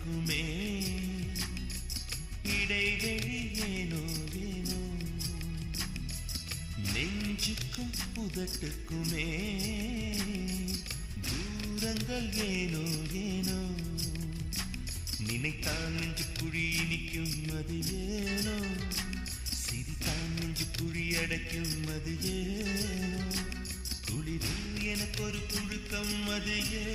உதட்டுக்குமே இடைவெளி ஏனோ ஏனோ நெஞ்சுக்கும் உதட்டுக்குமே தூரங்கள் ஏனோ ஏனோ நினைத்தால் நெஞ்சு குழி இனிக்கும் அது ஏனோ சிரித்தால் நெஞ்சு குழி அடைக்கும் அது ஏனோ குளிரில் எனக்கு ஒரு புழுக்கம் அது ஏ